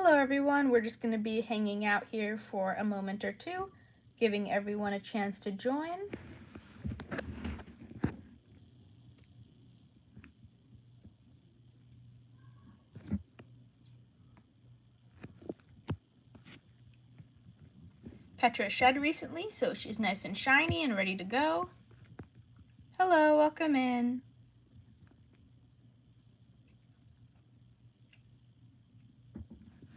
Hello everyone, we're just going to be hanging out here for a moment or two, giving everyone a chance to join. Petra shed recently, so she's nice and shiny and ready to go. Hello, welcome in.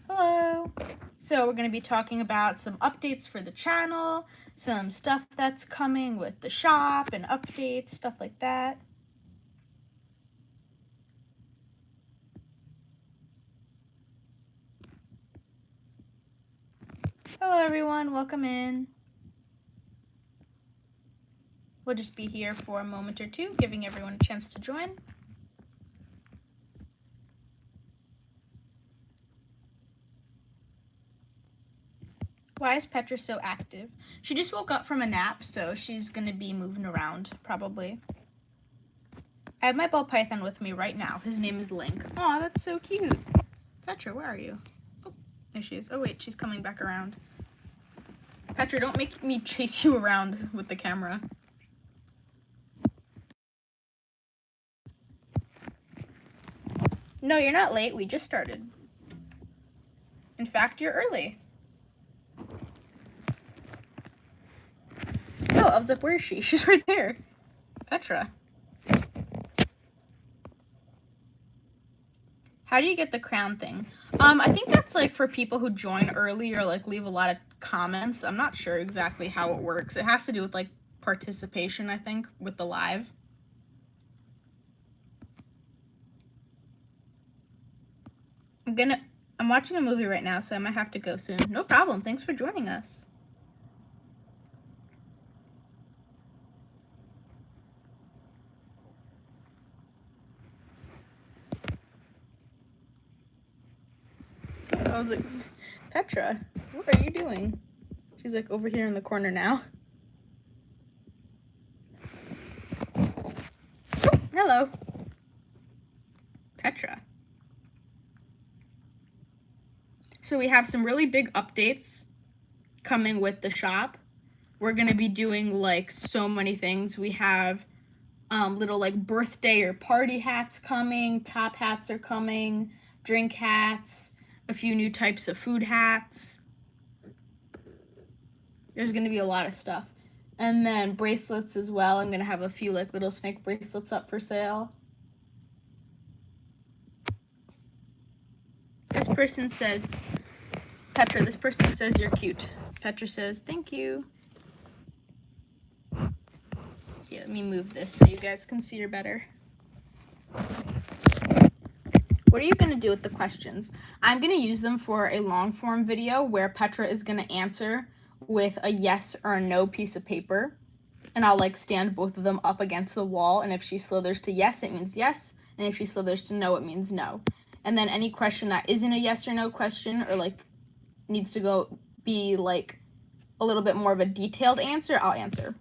Hello. So we're going to be talking about some updates for the channel, some stuff that's coming with the shop and updates, stuff like that. Hello everyone, welcome in. We'll just be here for a moment or two, giving everyone a chance to join. Why is Petra so active? She just woke up from a nap, so she's going to be moving around, probably. I have my Ballpython with me right now. His name is Link. Aw, that's so cute. Petra, where are you? Oh, there she is. Oh, wait, she's coming back around. Petra, don't make me chase you around with the camera. No, you're not late. We just started. In fact, you're early. Oh, I was like, where is she? She's right there. Petra. How do you get the crown thing? I think that's like for people who join early or like leave a lot of comments. I'm not sure exactly how it works. It has to do with like participation, I think, with the live. I'm watching a movie right now, so I might have to go soon. No problem. Thanks for joining us. I was like, Petra, what are you doing? She's like over here in the corner now. Oh, hello. Petra. So we have some really big updates coming with the shop. We're going to be doing like so many things. We have little like birthday or party hats coming, top hats are coming, drink hats, a few new types of food hats. There's going to be a lot of stuff. And then bracelets as well. I'm going to have a few like little snake bracelets up for sale. This person says, Petra, this person says you're cute. Petra says, thank you. Here, let me move this so you guys can see her better. What are you going to do with the questions? I'm going to use them for a long form video where Petra is going to answer with a yes or a no piece of paper. And I'll like stand both of them up against the wall. And if she slithers to yes, it means yes. And if she slithers to no, it means no. And then any question that isn't a yes or no question or like needs to go be like a little bit more of a detailed answer, I'll answer.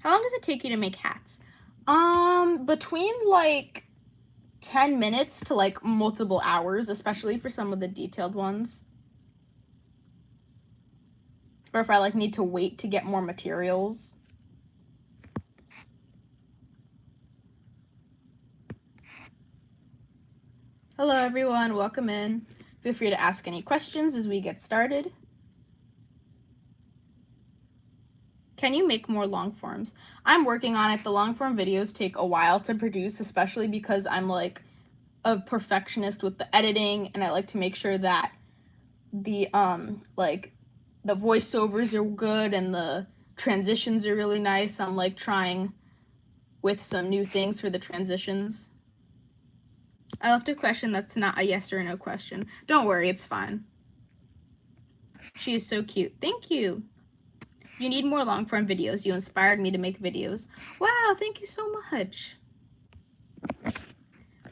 How long does it take you to make hats? Between like 10 minutes to like multiple hours, especially for some of the detailed ones. Or if I like need to wait to get more materials. Hello everyone, welcome in. Feel free to ask any questions as we get started. Can you make more long forms? I'm working on it. The long form videos take a while to produce, especially because I'm like a perfectionist with the editing and I like to make sure that the like the voiceovers are good and the transitions are really nice. I'm like trying with some new things for the transitions. I left a question that's not a yes or a no question. Don't worry, it's fine. She is so cute. Thank you. You need more long form videos. You inspired me to make videos. Wow, thank you so much.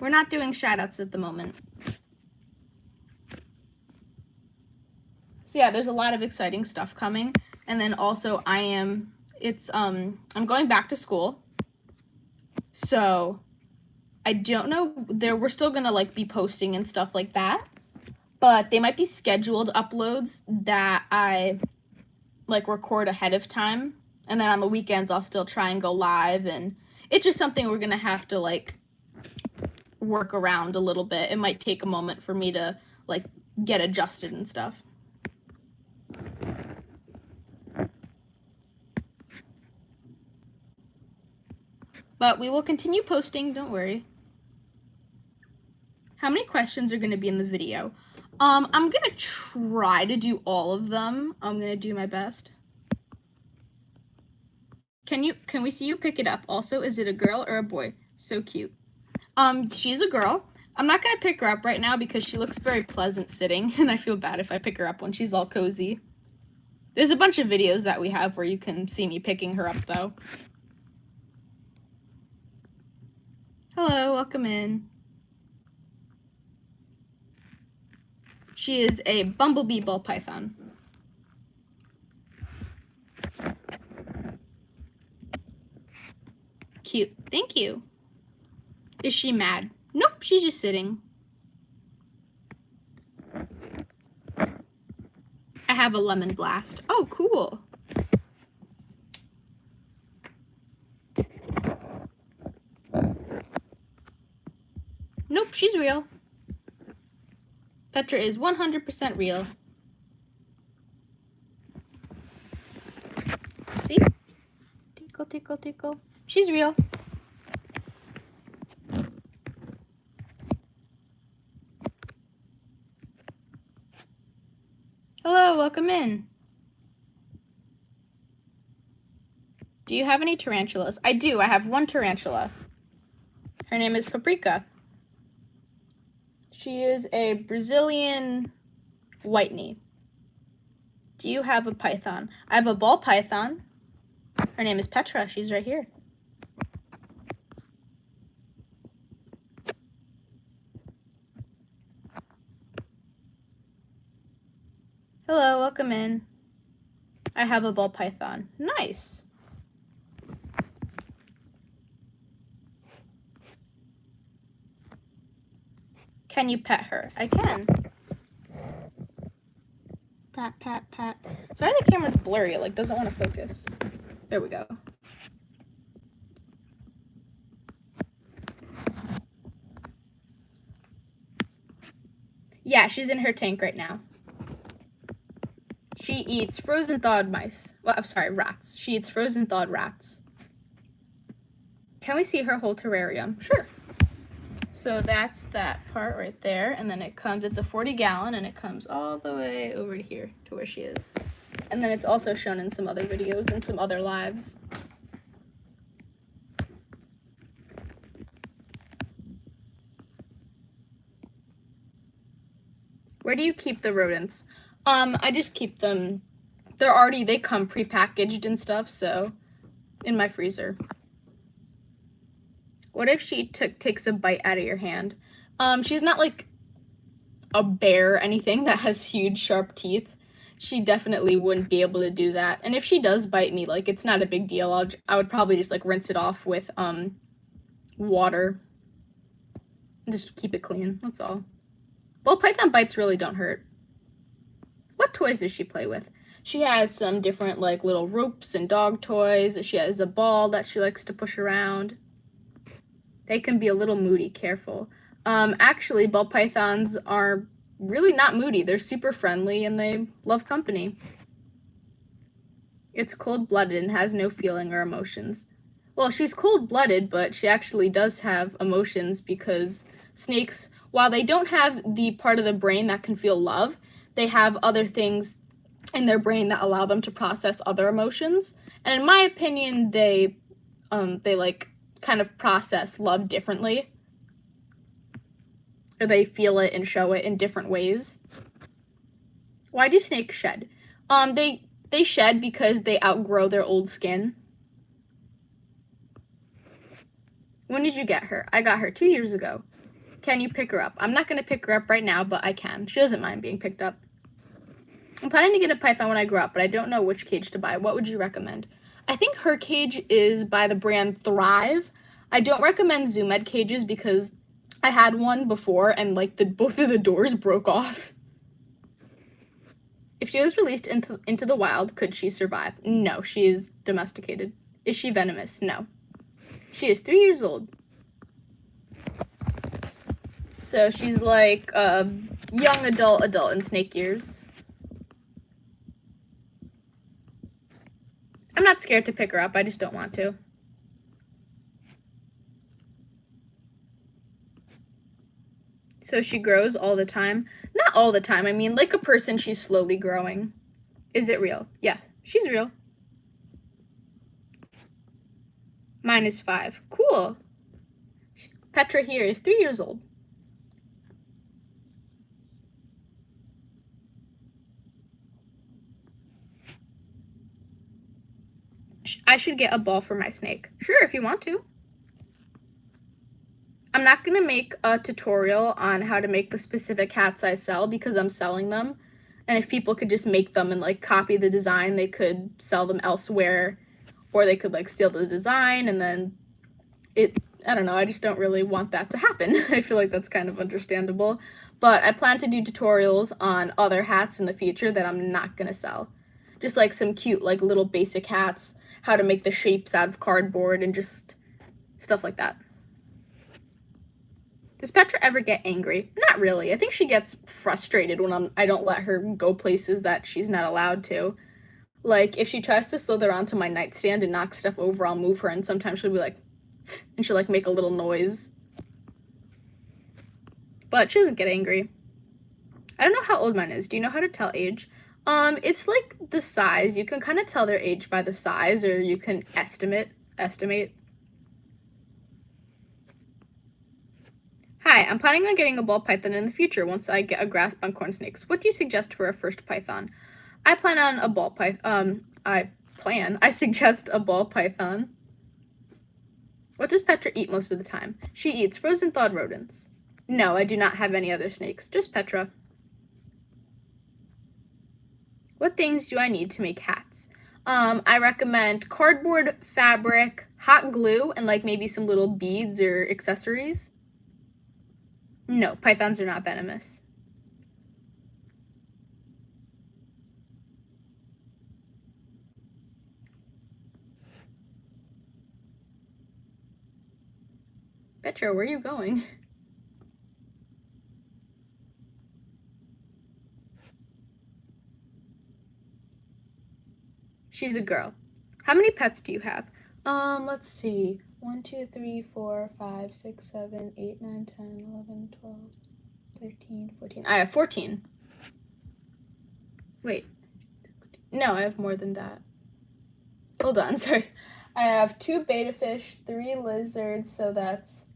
We're not doing shout outs at the moment. So yeah, there's a lot of exciting stuff coming. And then also I'm going back to school. So I don't know, we're still gonna like be posting and stuff like that. but they might be scheduled uploads that I like record ahead of time, and then on the weekends I'll still try and go live, and it's just something we're gonna have to like work around a little bit. It might take a moment for me to like get adjusted and stuff. But we will continue posting, don't worry. How many questions are going to be in the video? I'm going to try to do all of them. I'm going to do my best. Can we see you pick it up? Also, is it a girl or a boy? So cute. She's a girl. I'm not going to pick her up right now because she looks very pleasant sitting, and I feel bad if I pick her up when she's all cozy. There's a bunch of videos that we have where you can see me picking her up, though. Hello, welcome in. She is a bumblebee ball python. Cute. Thank you. Is she mad? Nope, she's just sitting. I have a lemon blast. Oh, cool. Nope, she's real. Petra is 100% real. See? Tickle, tickle, tickle. She's real. Hello, welcome in. Do you have any tarantulas? I do. I have one tarantula. Her name is Paprika. She is a Brazilian white knee. Do you have a python? I have a ball python. Her name is Petra. She's right here. Hello, welcome in. I have a ball python. Nice. Can you pet her? I can. Pat, pat, pat. Sorry the camera's blurry, it like doesn't want to focus. There we go. Yeah, she's in her tank right now. She eats frozen thawed mice. Well, I'm sorry, rats. She eats frozen thawed rats. Can we see her whole terrarium? Sure. So that's that part right there, and then it comes, it's a 40-gallon, and it comes all the way over to here, to where she is. And then it's also shown in some other videos and some other lives. Where do you keep the rodents? I just keep them, they come pre-packaged and stuff, so in my freezer. What if she takes a bite out of your hand? She's not like a bear or anything that has huge sharp teeth. She definitely wouldn't be able to do that. And if she does bite me, like, it's not a big deal. I would probably just like rinse it off with water. Just keep it clean, that's all. Ball python bites really don't hurt. What toys does she play with? She has some different like little ropes and dog toys. She has a ball that she likes to push around. They can be a little moody, careful. Actually, ball pythons are really not moody. They're super friendly and they love company. It's cold-blooded and has no feeling or emotions. Well, she's cold-blooded, but she actually does have emotions because snakes, while they don't have the part of the brain that can feel love, they have other things in their brain that allow them to process other emotions. And in my opinion, they like kind of process love differently, or they feel it and show it in different ways. Why do snakes shed? They shed because they outgrow their old skin. When did you get her? I got her 2 years ago. Can you pick her up? I'm not going to pick her up right now, but I can. She doesn't mind being picked up. I'm planning to get a python when I grow up, but I don't know which cage to buy. What would you recommend? I think her cage is by the brand Thrive. I don't recommend Zoom Ed cages because I had one before and like both of the doors broke off. If she was released into the wild, could she survive? No, she is domesticated. Is she venomous? No. She is 3 years old. So she's like a young adult in snake years. I'm not scared to pick her up, I just don't want to. So she grows all the time. Not all the time, I mean like a person, she's slowly growing. Is it real? Yeah, she's real. Mine is 5. Cool. Petra here is 3 years old. I should get a ball for my snake. Sure, if you want to. I'm not going to make a tutorial on how to make the specific hats I sell because I'm selling them. And if people could just make them and like copy the design, they could sell them elsewhere, or they could like steal the design and then I don't know, I just don't really want that to happen. I feel like that's kind of understandable. But I plan to do tutorials on other hats in the future that I'm not going to sell. Just like some cute like little basic hats, how to make the shapes out of cardboard and just stuff like that. Does Petra ever get angry? Not really. I think she gets frustrated when I don't let her go places that she's not allowed to. Like, if she tries to slither onto my nightstand and knock stuff over, I'll move her, and sometimes she'll be like, and she'll, like, make a little noise. But she doesn't get angry. I don't know how old mine is. Do you know how to tell age? It's like the size. You can kind of tell their age by the size, or you can estimate. Hi, I'm planning on getting a ball python in the future once I get a grasp on corn snakes. What do you suggest for a first python? I plan on a ball python. I suggest a ball python. What does Petra eat most of the time? She eats frozen thawed rodents. No, I do not have any other snakes, just Petra. What things do I need to make hats? I recommend cardboard, fabric, hot glue, and like maybe some little beads or accessories. No, pythons are not venomous. Petra, where are you going? She's a girl. How many pets do you have? Let's see. 1, 2, 3, 4, 5, 6, 7, 8, 9, 10, 11, 12, 13, 14. I have 14. Wait. No, I have more than that. Hold on, sorry. I have 2 betta fish, 3 lizards, so that's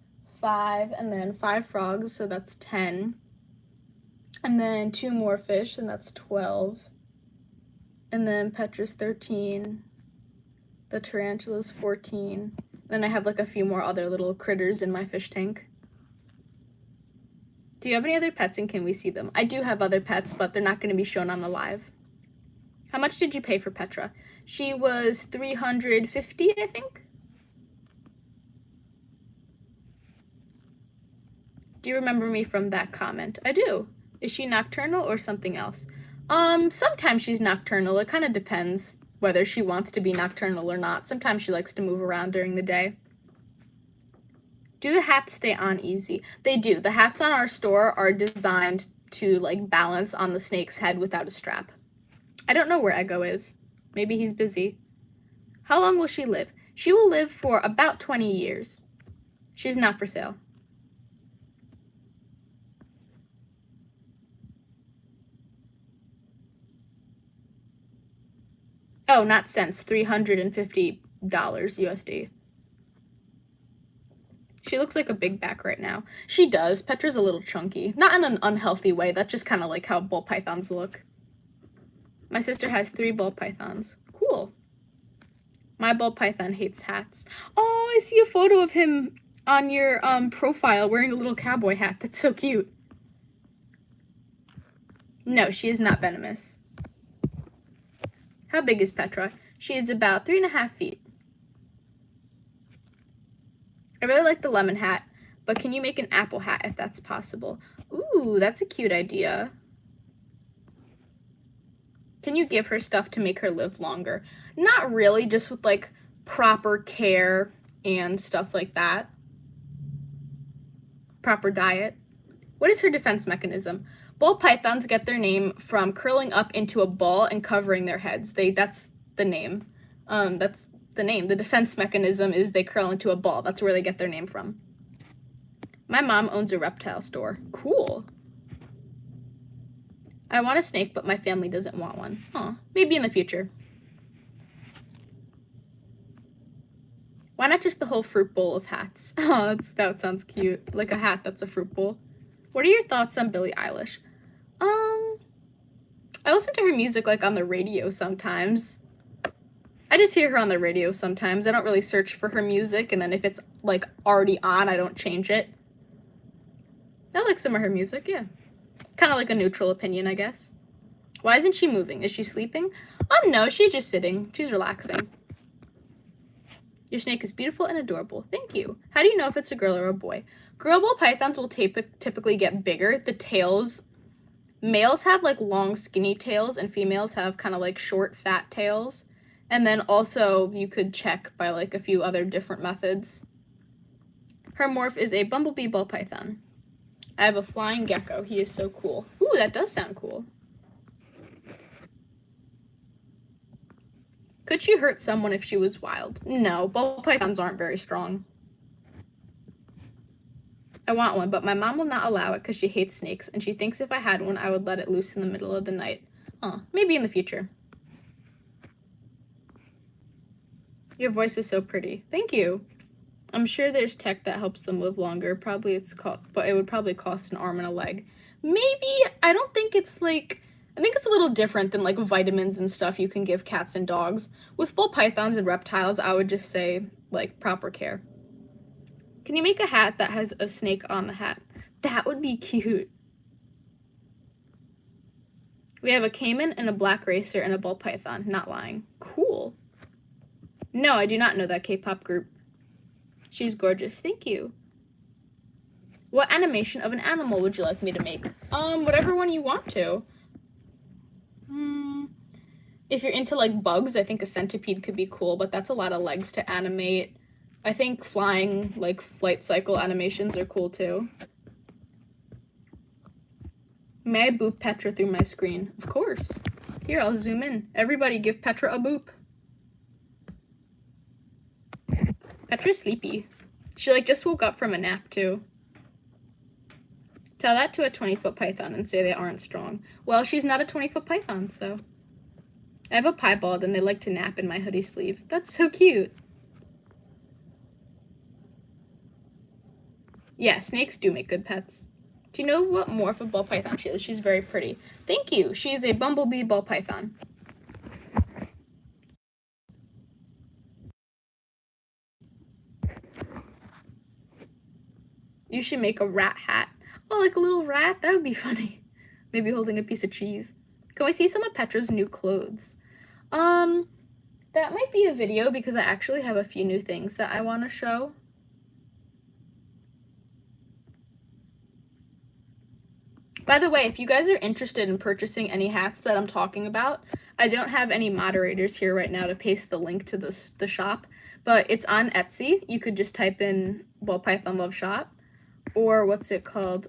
5, and then 5 frogs, so that's 10. And then 2 more fish, and that's 12. And then Petra's 13. The tarantula's 14. Then I have like a few more other little critters in my fish tank. Do you have any other pets and can we see them? I do have other pets, but they're not going to be shown on the live. How much did you pay for Petra? She was $350, I think. Do you remember me from that comment? I do. Is she nocturnal or something else? Sometimes she's nocturnal. It kind of depends whether she wants to be nocturnal or not. Sometimes she likes to move around during the day. Do the hats stay on easy? They do. The hats on our store are designed to like balance on the snake's head without a strap. I don't know where Ego is. Maybe he's busy. How long will she live? She will live for about 20 years. She's not for sale. Oh, not cents. $350 USD. She looks like a big back right now. She does. Petra's a little chunky. Not in an unhealthy way. That's just kind of like how ball pythons look. My sister has 3 ball pythons. Cool. My ball python hates hats. Oh, I see a photo of him on your profile wearing a little cowboy hat. That's so cute. No, she is not venomous. How big is Petra? She is about 3.5 feet. I really like the lemon hat, but can you make an apple hat if that's possible? Ooh, that's a cute idea. Can you give her stuff to make her live longer? Not really, just with like proper care and stuff like that. Proper diet. What is her defense mechanism? Ball pythons get their name from curling up into a ball and covering their heads. That's the name. That's the name. The defense mechanism is they curl into a ball. That's where they get their name from. My mom owns a reptile store. Cool. I want a snake, but my family doesn't want one. Huh. Maybe in the future. Why not just the whole fruit bowl of hats? Oh, that sounds cute. Like a hat that's a fruit bowl. What are your thoughts on Billie Eilish? I listen to her music like on the radio sometimes. I just hear her on the radio sometimes. I don't really search for her music, and then if it's like already on, I don't change it. I like some of her music, yeah. Kind of like a neutral opinion, I guess. Why isn't she moving? Is she sleeping? No, she's just sitting. She's relaxing. Your snake is beautiful and adorable. Thank you. How do you know if it's a girl or a boy? Girl ball pythons will typically get bigger. The tails, males have like long skinny tails and females have kind of like short fat tails. And then also you could check by like a few other different methods. Her morph is a bumblebee ball python. I have a flying gecko. He is so cool. Ooh, that does sound cool. Could she hurt someone if she was wild? No, ball pythons aren't very strong. I want one, but my mom will not allow it because she hates snakes, and she thinks if I had one, I would let it loose in the middle of the night. Maybe in the future. Your voice is so pretty. Thank you. I'm sure there's tech that helps them live longer. Probably but it would probably cost an arm and a leg. Maybe. I don't think it's like, I think it's a little different than like vitamins and stuff you can give cats and dogs. With ball pythons and reptiles, I would just say like proper care. Can you make a hat that has a snake on the hat? That would be cute. We have a caiman and a black racer and a ball python. Not lying. Cool. No, I do not know that K-pop group. She's gorgeous. Thank you. What animation of an animal would you like me to make? Whatever one you want to. If you're into like bugs, I think a centipede could be cool, but that's a lot of legs to animate. I think flying, like flight cycle animations are cool too. May I boop Petra through my screen? Of course. Here, I'll zoom in. Everybody give Petra a boop. Petra's sleepy. She like just woke up from a nap too. Tell that to a 20-foot python and say they aren't strong. Well, she's not a 20-foot python, so. I have a piebald and they like to nap in my hoodie sleeve. That's so cute. Yeah, snakes do make good pets. Do you know what morph of ball python she is? She's very pretty. Thank you. She's a bumblebee ball python. You should make a rat hat. Oh, like a little rat? That would be funny. Maybe holding a piece of cheese. Can we see some of Petra's new clothes? That might be a video because I actually have a few new things that I want to show. By the way, if you guys are interested in purchasing any hats that I'm talking about, I don't have any moderators here right now to paste the link to the shop, but it's on Etsy. You could just type in Ball Python Love Shop, or what's it called?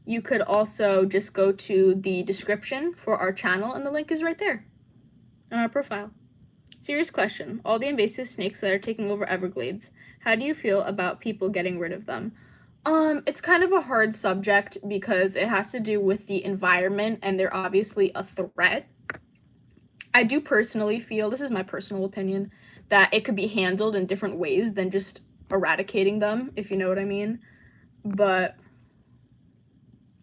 You could also just go to the description for our channel, and the link is right there on our profile. Serious question. All the invasive snakes that are taking over Everglades, how do you feel about people getting rid of them? It's kind of a hard subject because it has to do with the environment, and they're obviously a threat. I do personally feel, this is my personal opinion, that it could be handled in different ways than just eradicating them, if you know what I mean. But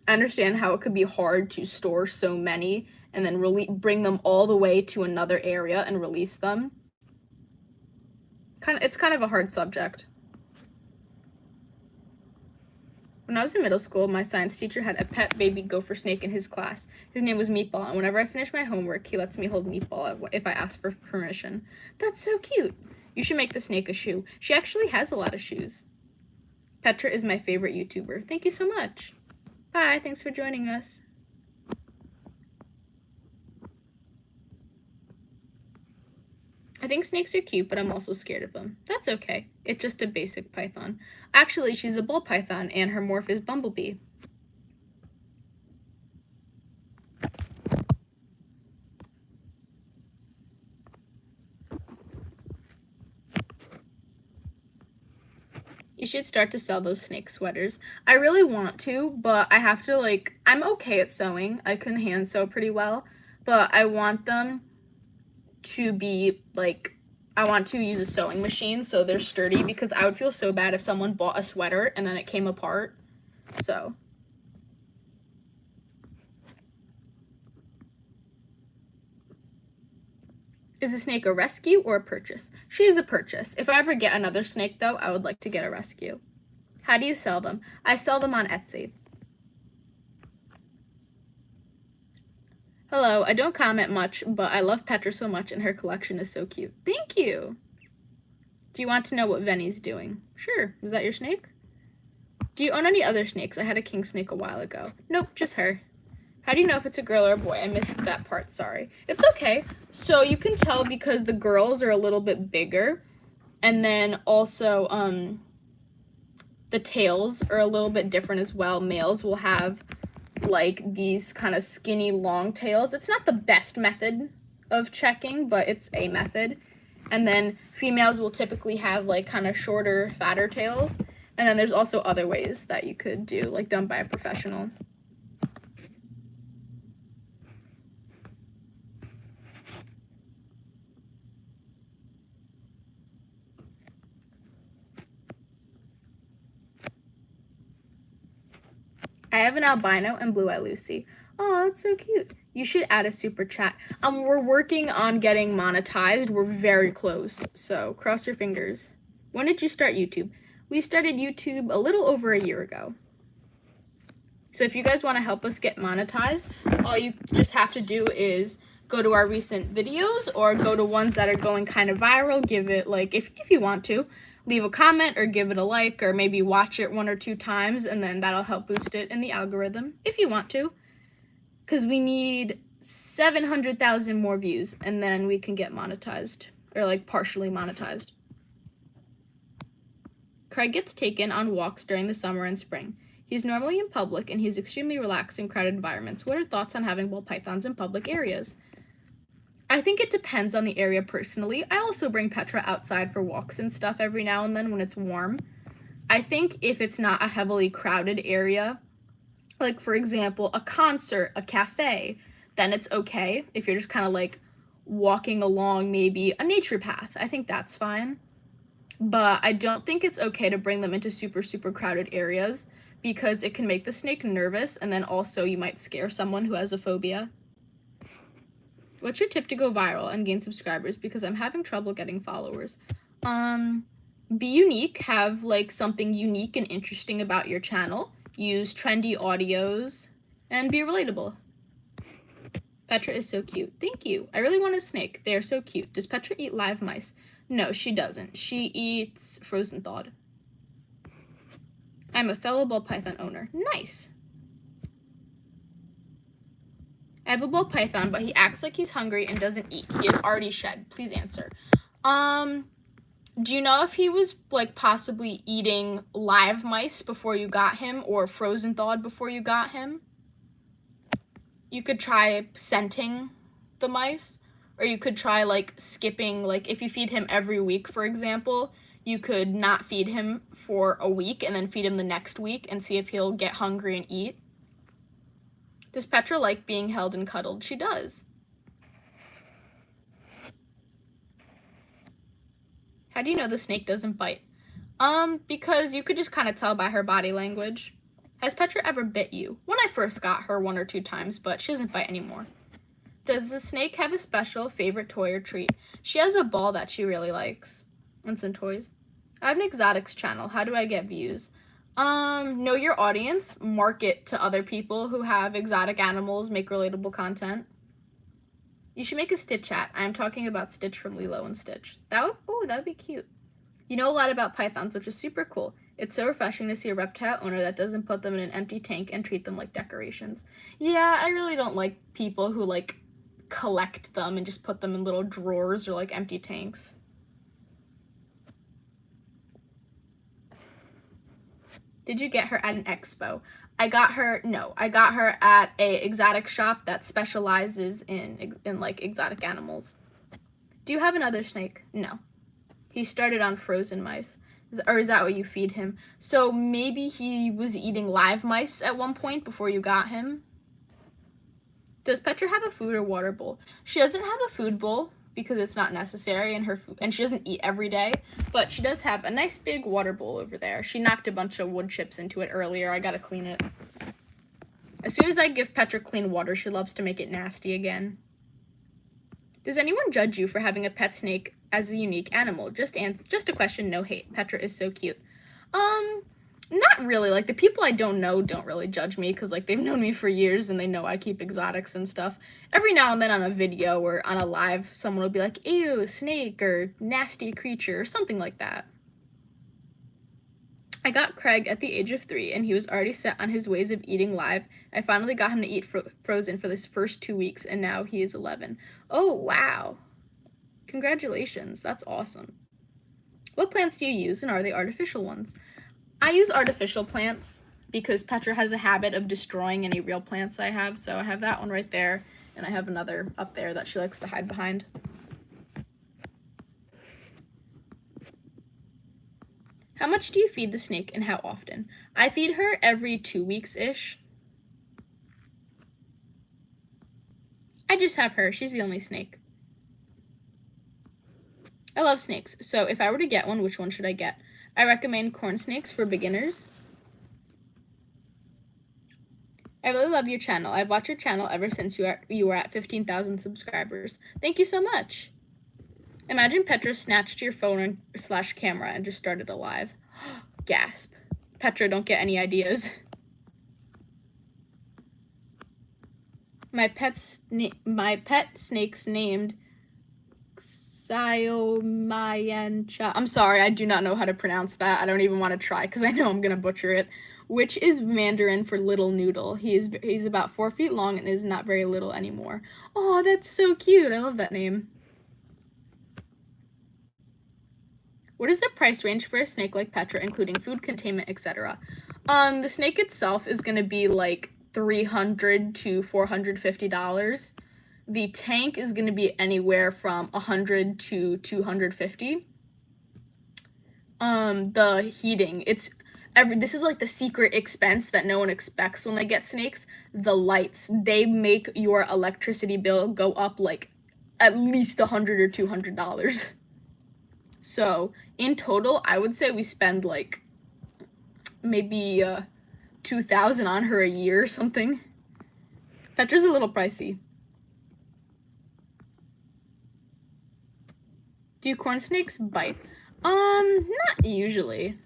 I understand how it could be hard to store so many and then bring them all the way to another area and release them. It's kind of a hard subject. When I was in middle school, my science teacher had a pet baby gopher snake in his class. His name was Meatball, and whenever I finish my homework, he lets me hold Meatball if I ask for permission. That's so cute. You should make the snake a shoe. She actually has a lot of shoes. Petra is my favorite YouTuber. Thank you so much. Bye, thanks for joining us. think snakes are cute, but I'm also scared of them. That's okay. It's just a basic python. Actually, she's a ball python, and her morph is Bumblebee. You should start to sell those snake sweaters. I really want to, but I have to, like, I'm okay at sewing. I can hand sew pretty well, but I want them to be, like, I want to use a sewing machine so they're sturdy, because I would feel so bad if someone bought a sweater and then it came apart. So. Is a snake a rescue or a purchase? She is a purchase. If I ever get another snake, though, I would like to get a rescue. How do you sell them? I sell them on Etsy. Hello, I don't comment much, but I love Petra so much and her collection is so cute. Thank you! Do you want to know what Venny's doing? Sure. Is that your snake? Do you own any other snakes? I had a king snake a while ago. Nope, just her. How do you know if it's a girl or a boy? I missed that part, sorry. It's okay. So you can tell because the girls are a little bit bigger, and then also the tails are a little bit different as well. Males will have like these kind of skinny long tails. It's not the best method of checking, but it's a method. And then females will typically have like kind of shorter, fatter tails. And then there's also other ways that you could do, like done by a professional. I have an albino and blue-eye Lucy. Oh, that's so cute. You should add a super chat. We're working on getting monetized. We're very close, so cross your fingers. When did you start YouTube? We started YouTube a little over a year ago. So if you guys want to help us get monetized, all you just have to do is go to our recent videos or go to ones that are going kind of viral. Give it, like, if you want to, leave a comment or give it a like, or maybe watch it 1 or 2 times, and then that'll help boost it in the algorithm if you want to. Because we need 700,000 more views, and then we can get monetized, or like partially monetized. Craig gets taken on walks during the summer and spring. He's normally in public, and he's extremely relaxed in crowded environments. What are thoughts on having ball pythons in public areas? I think it depends on the area personally. I also bring Petra outside for walks and stuff every now and then when it's warm. I think if it's not a heavily crowded area, like for example, a concert, a cafe, then it's okay. If you're just kind of like walking along maybe a nature path, I think that's fine. But I don't think it's okay to bring them into super, super crowded areas because it can make the snake nervous, and then also you might scare someone who has a phobia. What's your tip to go viral and gain subscribers? Because I'm having trouble getting followers. Be unique, have like something unique and interesting about your channel. Use trendy audios and be relatable. Petra is so cute. Thank you. I really want a snake. They are so cute. Does Petra eat live mice? No, she doesn't. She eats frozen thawed. I'm a fellow ball python owner. Nice. I have a ball python, but he acts like he's hungry and doesn't eat. He has already shed. Please answer. Do you know if he was like possibly eating live mice before you got him or frozen thawed before you got him? You could try scenting the mice, or you could try like skipping, like if you feed him every week, for example, you could not feed him for a week and then feed him the next week and see if he'll get hungry and eat. Does Petra like being held and cuddled? She does. How do you know the snake doesn't bite? Because you could just kind of tell by her body language. Has Petra ever bit you? When I first got her 1 or 2 times, but she doesn't bite anymore. Does the snake have a special favorite toy or treat? She has a ball that she really likes. And some toys. I have an exotics channel. How do I get views? Know your audience. Market to other people who have exotic animals. Make relatable content. You should make a Stitch hat. I am talking about Stitch from Lilo and Stitch. That would be cute. You know a lot about pythons, which is super cool. It's so refreshing to see a reptile owner that doesn't put them in an empty tank and treat them like decorations. Yeah, I really don't like people who like collect them and just put them in little drawers or like empty tanks. Did you get her at an expo? I got her at a exotic shop that specializes in like exotic animals. Do you have another snake? No. He started on frozen mice. Or is that what you feed him? So maybe he was eating live mice at one point before you got him. Does Petra have a food or water bowl? She doesn't have a food bowl because it's not necessary in her food, and she doesn't eat every day, but she does have a nice big water bowl over there. She knocked a bunch of wood chips into it earlier. I gotta clean it. As soon as I give Petra clean water, she loves to make it nasty again. Does anyone judge you for having a pet snake as a unique animal? Just a question, no hate. Petra is so cute. Not really. Like, the people I don't know don't really judge me because, like, they've known me for years and they know I keep exotics and stuff. Every now and then on a video or on a live, someone will be like, ew, snake, or nasty creature, or something like that. I got Craig at the age of 3, and he was already set on his ways of eating live. I finally got him to eat frozen for this first 2 weeks, and now he is 11. Oh, wow. Congratulations. That's awesome. What plants do you use, and are they artificial ones? I use artificial plants because Petra has a habit of destroying any real plants I have, so I have that one right there, and I have another up there that she likes to hide behind. How much do you feed the snake and how often? I feed her every 2 weeks-ish. I just have her. She's the only snake. I love snakes, so if I were to get one, which one should I get? I recommend corn snakes for beginners. I really love your channel. I've watched your channel ever since you were at 15,000 subscribers. Thank you so much. Imagine Petra snatched your phone / camera and just started a live. Gasp. Petra, don't get any ideas. My pet snake's named Xiaomayancha. I'm sorry, I do not know how to pronounce that. I don't even want to try because I know I'm gonna butcher it. Which is Mandarin for little noodle. He's about 4 feet long and is not very little anymore. Oh, that's so cute. I love that name. What is the price range for a snake like Petra, including food, containment, etc.? The snake itself is gonna be like $300 to $450. The tank is going to be anywhere from $100 to $250. The heating, this is like the secret expense that no one expects when they get snakes. The lights, they make your electricity bill go up like at least $100 or $200. So in total, I would say we spend like maybe $2,000 on her a year or something. Petra's a little pricey. Do corn snakes bite? Not usually.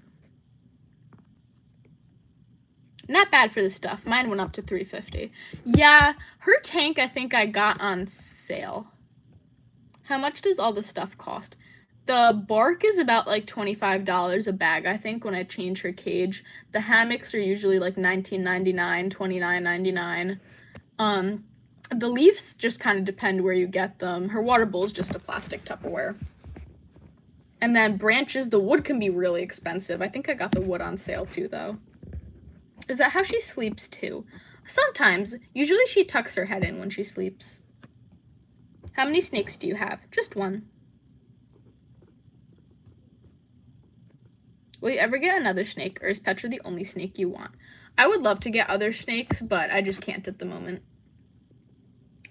Not bad for the stuff. Mine went up to $350. Yeah, her tank I think I got on sale. How much does all the stuff cost? The bark is about like $25 a bag, I think, when I change her cage. The hammocks are usually like $19.99, $29.99. The leaves just kind of depend where you get them. Her water bowl is just a plastic Tupperware. And then branches, the wood can be really expensive. I think I got the wood on sale too, though. Is that how she sleeps too? Sometimes. Usually she tucks her head in when she sleeps. How many snakes do you have? Just one. Will you ever get another snake, or is Petra the only snake you want? I would love to get other snakes, but I just can't at the moment.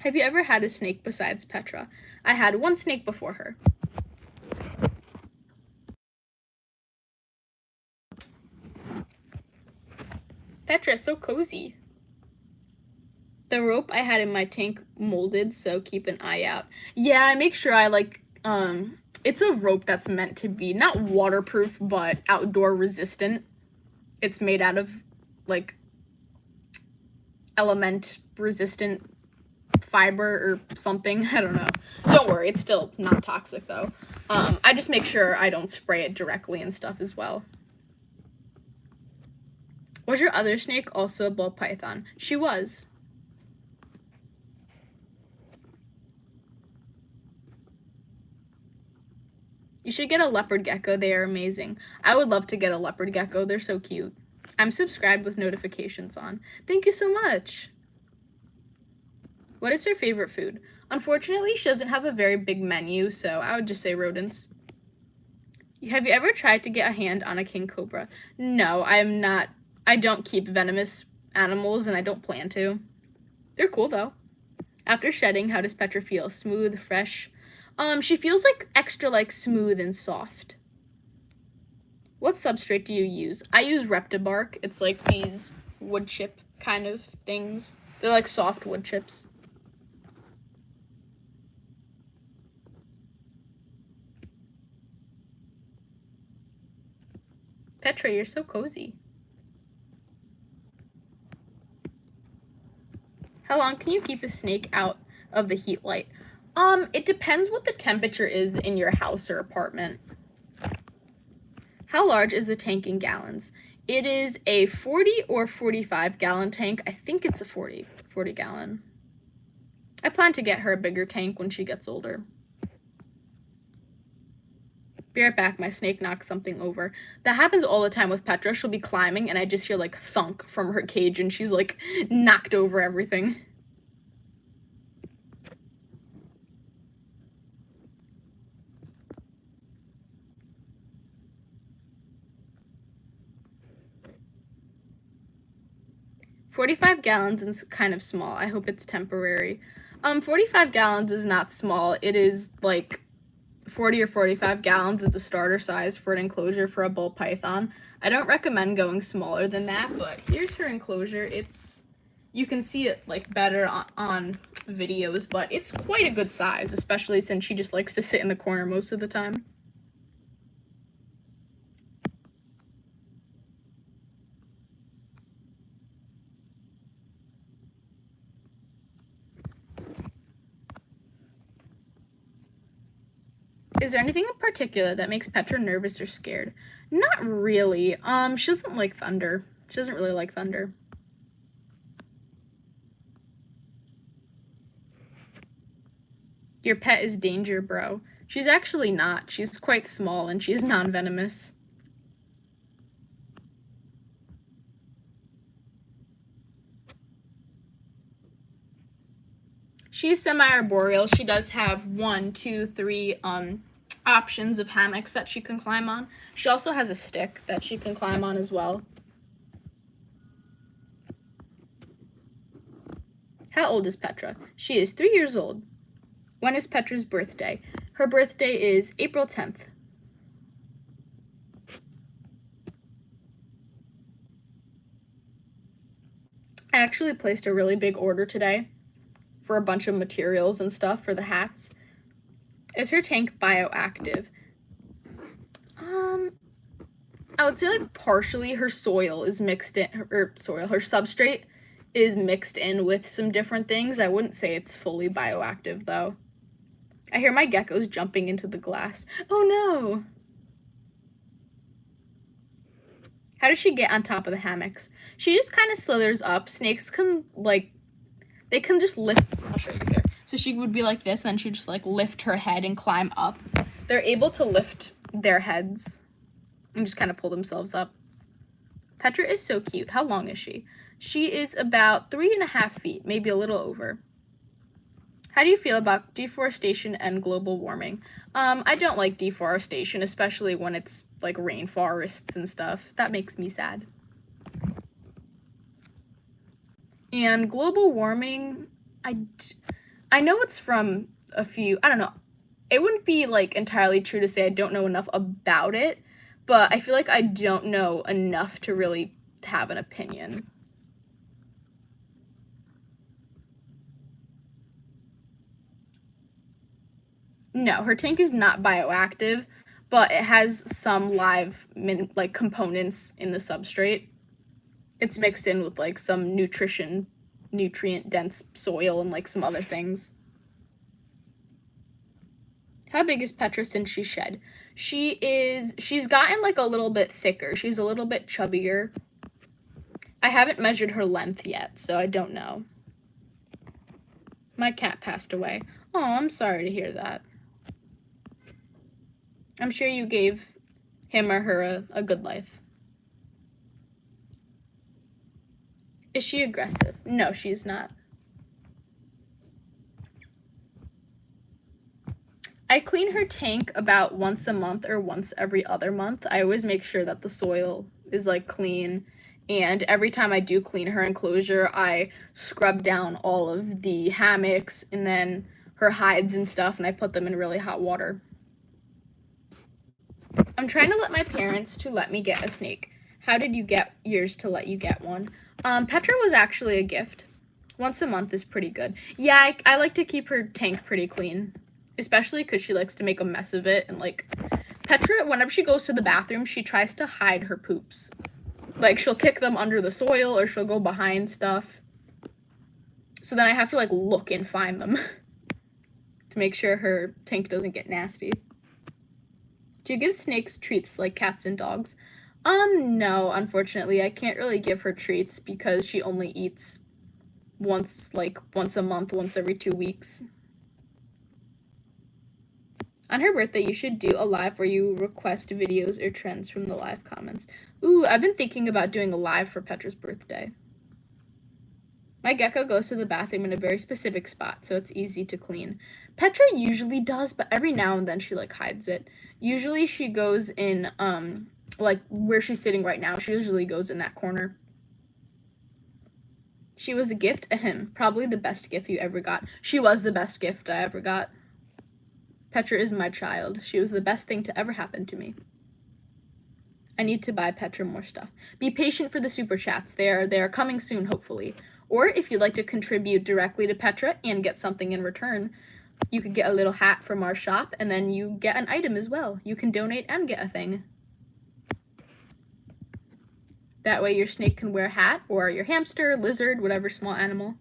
Have you ever had a snake besides Petra? I had one snake before her. Petra, so cozy. The rope I had in my tank molded, so keep an eye out. Yeah, I make sure I it's a rope that's meant to be not waterproof, but outdoor resistant. It's made out of like element resistant fiber or something. I don't know. Don't worry, it's still not toxic though. I just make sure I don't spray it directly and stuff as well. Was your other snake also a ball python? She was. You should get a leopard gecko. They are amazing. I would love to get a leopard gecko. They're so cute. I'm subscribed with notifications on. Thank you so much. What is her favorite food? Unfortunately, she doesn't have a very big menu, so I would just say rodents. Have you ever tried to get a hand on a king cobra? No, I am not. I don't keep venomous animals, and I don't plan to. They're cool, though. After shedding, how does Petra feel? Smooth, fresh? She feels like extra like smooth and soft. What substrate do you use? I use Reptibark. It's like these wood chip kind of things. They're like soft wood chips. Petra, you're so cozy. How long can you keep a snake out of the heat light? It depends what the temperature is in your house or apartment. How large is the tank in gallons? It is a 40 or 45 gallon tank. I think it's a 40 gallon. I plan to get her a bigger tank when she gets older. Be right back, my snake knocked something over. That happens all the time with Petra. She'll be climbing and I just hear like thunk from her cage and she's like knocked over everything. $45 gallons is kind of small. I hope it's temporary. 45 gallons is not small. It is like 40 or 45 gallons is the starter size for an enclosure for a Ballpython. I don't recommend going smaller than that, but here's her enclosure. You can see it like better on videos, but it's quite a good size, especially since she just likes to sit in the corner most of the time. Is there anything in particular that makes Petra nervous or scared? Not really. She doesn't like thunder. She doesn't really like thunder. Your pet is danger, bro. She's actually not. She's quite small and she's non-venomous. She's semi-arboreal. She does have 1, 2, 3 options of hammocks that she can climb on. She also has a stick that she can climb on as well. How old is Petra? She is 3 years old. When is Petra's birthday? Her birthday is April 10th. I actually placed a really big order today for a bunch of materials and stuff for the hats. Is her tank bioactive? I would say like partially her soil is mixed in, her substrate is mixed in with some different things. I wouldn't say it's fully bioactive though. I hear my geckos jumping into the glass. Oh no! How does she get on top of the hammocks? She just kind of slithers up. Snakes can they can just lift. I'll show you here. So she would be like this, and then she'd just like lift her head and climb up. They're able to lift their heads and just kind of pull themselves up. Petra is so cute. How long is she? She is about 3.5 feet, maybe a little over. How do you feel about deforestation and global warming? I don't like deforestation, especially when it's like rainforests and stuff. That makes me sad. And global warming, I know it's from a few, I don't know. It wouldn't be like entirely true to say I don't know enough about it, but I feel like I don't know enough to really have an opinion. No, her tank is not bioactive, but it has some live like components in the substrate. It's mixed in with like some nutrient dense soil and like some other things. How big is Petra since she shed? She's gotten like a little bit thicker. She's a little bit chubbier. I haven't measured her length yet, so I don't know. My cat passed away. Oh, I'm sorry to hear that. I'm sure you gave him or her a good life. Is she aggressive? No, she's not. I clean her tank about once a month or once every other month. I always make sure that the soil is like clean, and every time I do clean her enclosure, I scrub down all of the hammocks and then her hides and stuff, and I put them in really hot water. I'm trying to let my parents to let me get a snake. How did you get yours to let you get one? Petra was actually a gift. Once a month is pretty good. Yeah, I like to keep her tank pretty clean, especially because she likes to make a mess of it. And like, Petra, whenever she goes to the bathroom, she tries to hide her poops. Like, she'll kick them under the soil or she'll go behind stuff. So then I have to like look and find them to make sure her tank doesn't get nasty. Do you give snakes treats like cats and dogs? No, unfortunately, I can't really give her treats because she only eats once a month, once every 2 weeks. On her birthday, you should do a live where you request videos or trends from the live comments. Ooh, I've been thinking about doing a live for Petra's birthday. My gecko goes to the bathroom in a very specific spot, so it's easy to clean. Petra usually does, but every now and then she like hides it. Usually she goes in like where she's sitting right now. She usually goes in that corner. She was a gift. Probably the best gift you ever got. She was the best gift I ever got. Petra is my child. She was the best thing to ever happen to me. I need to buy Petra more stuff. Be patient for the super chats. They are coming soon, hopefully. Or if you'd like to contribute directly to Petra and get something in return, you could get a little hat from our shop, and then you get an item as well. You can donate and get a thing. That way your snake can wear a hat, or your hamster, lizard, whatever small animal.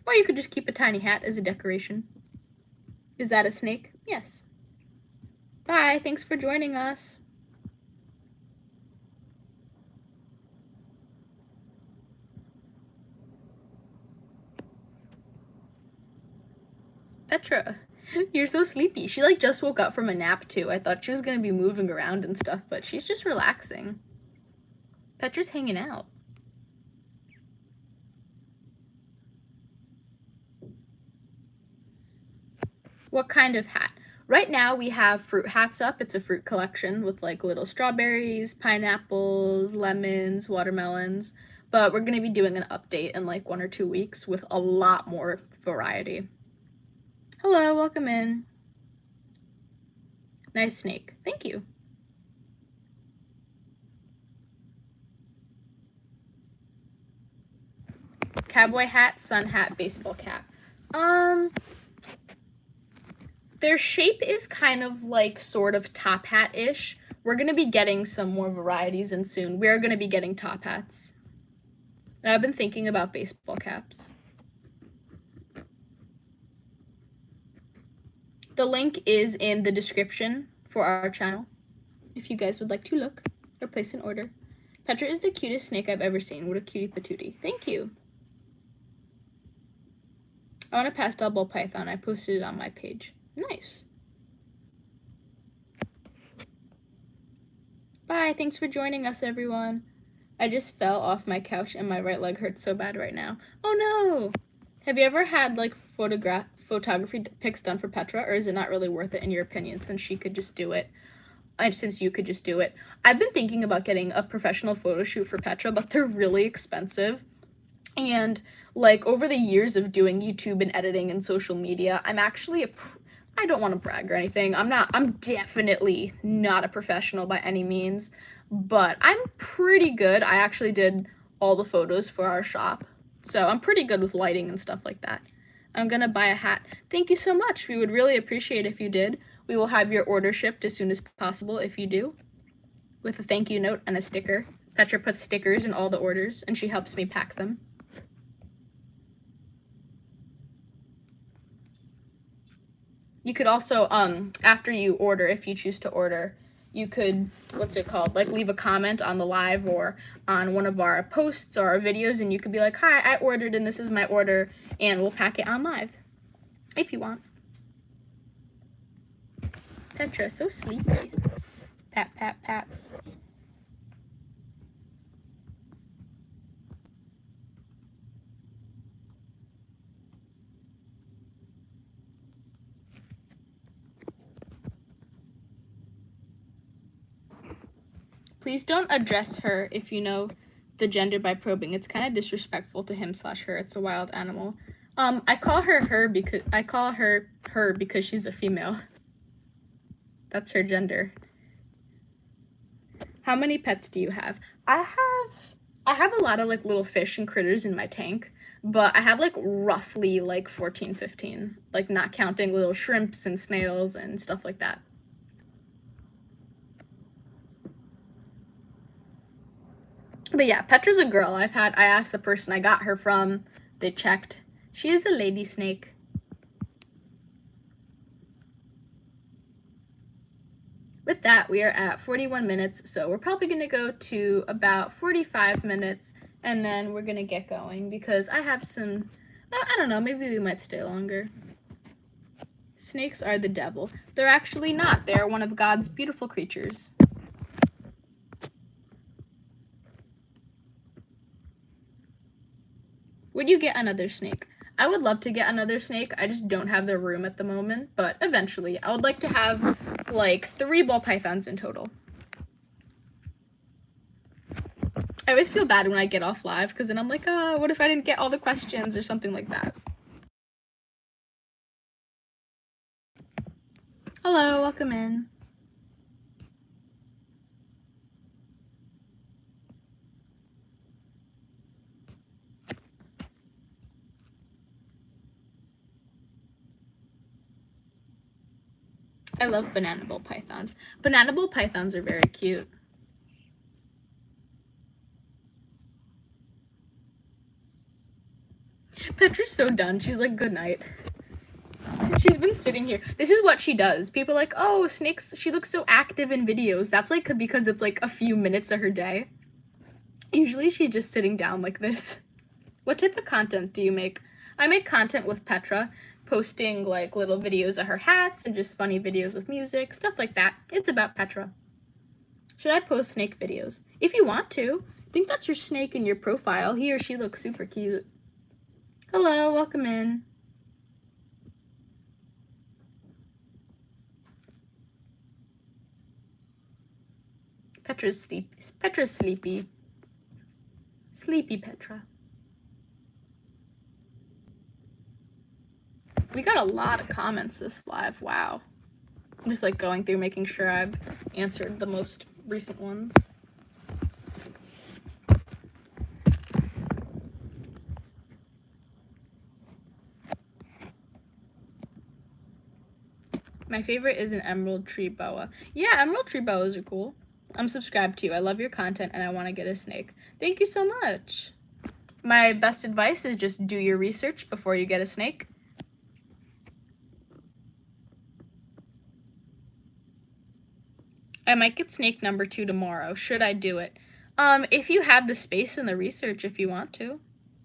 Or you could just keep a tiny hat as a decoration. Is that a snake? Yes. Bye, thanks for joining us. Petra, you're so sleepy. She like just woke up from a nap too. I thought she was gonna be moving around and stuff, but she's just relaxing. Petra's hanging out. What kind of hat? Right now we have fruit hats up. It's a fruit collection with like little strawberries, pineapples, lemons, watermelons. But we're gonna be doing an update in like 1 or 2 weeks with a lot more variety. Hello, welcome in. Nice snake. Thank you. Cowboy hat, sun hat, baseball cap. Their shape is kind of like sort of top hat-ish. We're going to be getting some more varieties in soon. We are going to be getting top hats. And I've been thinking about baseball caps. The link is in the description for our channel, if you guys would like to look or place an order. Petra is the cutest snake I've ever seen. What a cutie patootie. Thank you. I want a pastel Ballpython. I posted it on my page. Nice. Bye. Thanks for joining us, everyone. I just fell off my couch and my right leg hurts so bad right now. Oh no! Have you ever had like photography pics done for Petra, or is it not really worth it in your opinion since she could just do it? And since you could just do it. I've been thinking about getting a professional photo shoot for Petra, but they're really expensive. And like over the years of doing YouTube and editing and social media, I'm actually I don't want to brag or anything. I'm definitely not a professional by any means, but I'm pretty good. I actually did all the photos for our shop, so I'm pretty good with lighting and stuff like that. I'm gonna buy a hat. Thank you so much. We would really appreciate if you did. We will have your order shipped as soon as possible if you do, with a thank you note and a sticker. Petra puts stickers in all the orders, and she helps me pack them. You could also, after you order, if you choose to order, you could, like leave a comment on the live or on one of our posts or our videos, and you could be like, hi, I ordered and this is my order, and we'll pack it on live, if you want. Petra, so sleepy. Pat, pat, pat. Please don't address her if you know the gender by probing. It's kind of disrespectful to him/her. It's a wild animal. I call her her because she's a female. That's her gender. How many pets do you have? I have a lot of like little fish and critters in my tank, but I have like roughly like 14, 15, like not counting little shrimps and snails and stuff like that. But yeah, Petra's a girl. I asked the person I got her from, they checked. She is a lady snake. With that, we are at 41 minutes, so we're probably going to go to about 45 minutes, and then we're going to get going, because I have some, I don't know, maybe we might stay longer. Snakes are the devil. They're actually not. They're one of God's beautiful creatures. Would you get another snake? I would love to get another snake. I just don't have the room at the moment, but eventually. I would like to have like 3 ball pythons in total. I always feel bad when I get off live because then I'm like, oh, what if I didn't get all the questions or something like that? Hello, welcome in. I love banana bull pythons. Banana bull pythons are very cute. Petra's so done. She's like, good night. She's been sitting here. This is what she does. People are like, oh, snakes, she looks so active in videos. That's like because it's like a few minutes of her day. Usually she's just sitting down like this. What type of content do you make? I make content with Petra, posting like little videos of her hats and just funny videos with music, stuff like that. It's about Petra. Should I post snake videos? If you want to. I think that's your snake in your profile. He or she looks super cute. Hello, welcome in. Petra's sleepy. Sleepy Petra. We got a lot of comments this live. Wow. I'm just like going through making sure I've answered the most recent ones. My favorite is an emerald tree boa. Yeah, emerald tree boas are cool. I'm subscribed to you. I love your content and I want to get a snake. Thank you so much. My best advice is just do your research before you get a snake. I might get snake number 2 tomorrow. Should I do it? If you have the space and the research, if you want to.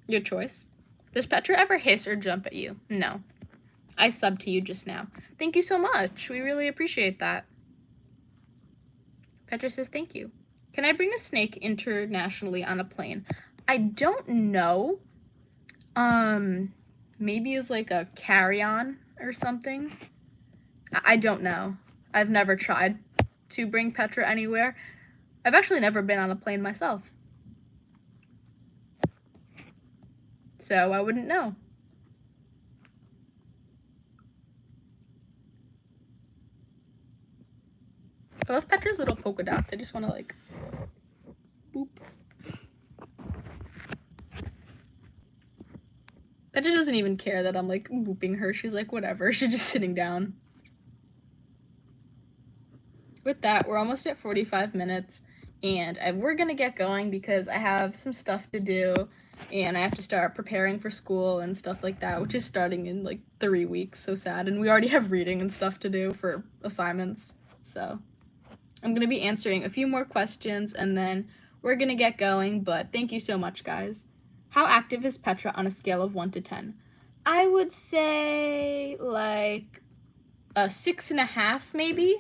Your choice. Does Petra ever hiss or jump at you? No. I subbed to you just now. Thank you so much. We really appreciate that. Petra says thank you. Can I bring a snake internationally on a plane? I don't know. Maybe as like a carry-on or something. I don't know. I've never tried to bring Petra anywhere. I've actually never been on a plane myself. So I wouldn't know. I love Petra's little polka dots. I just want to like, boop. Petra doesn't even care that I'm like booping her. She's like, whatever. She's just sitting down. With that, we're almost at 45 minutes and we're gonna get going because I have some stuff to do and I have to start preparing for school and stuff like that, which is starting in like 3 weeks. So sad. And we already have reading and stuff to do for assignments. So I'm gonna be answering a few more questions and then we're gonna get going, but thank you so much, guys. How active is Petra on a scale of 1 to 10? I would say like a 6.5 maybe,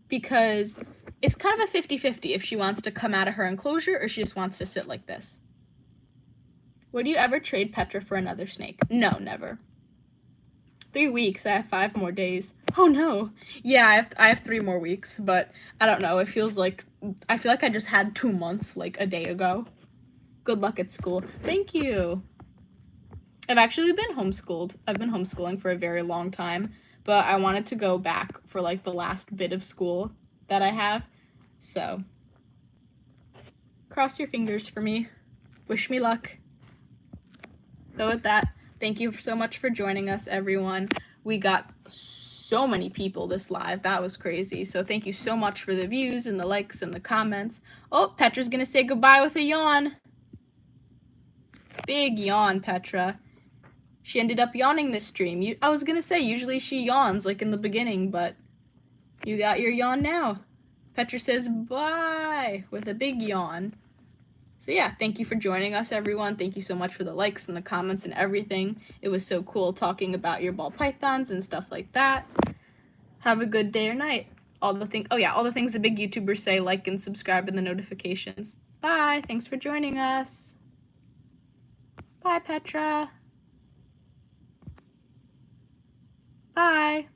because it's kind of a 50-50 if she wants to come out of her enclosure or she just wants to sit like this. Would you ever trade Petra for another snake? No, never. 3 weeks. I have 5 more days. Oh no. Yeah, I have 3 more weeks, but I don't know. It feels like I feel like I just had 2 months like a day ago. Good luck at school. Thank you. I've actually been homeschooled. I've been homeschooling for a very long time, but I wanted to go back for like the last bit of school that I have. So, cross your fingers for me. Wish me luck. But with that, thank you so much for joining us, everyone. We got so many people this live. That was crazy. So thank you so much for the views and the likes and the comments. Oh, Petra's gonna say goodbye with a yawn. Big yawn, Petra. She ended up yawning this stream. I was gonna say, usually she yawns like in the beginning, but you got your yawn now. Petra says bye with a big yawn. So yeah, thank you for joining us, everyone. Thank you so much for the likes and the comments and everything. It was so cool talking about your ball pythons and stuff like that. Have a good day or night. All the things the big YouTubers say, like and subscribe and the notifications. Bye. Thanks for joining us. Bye, Petra. Bye.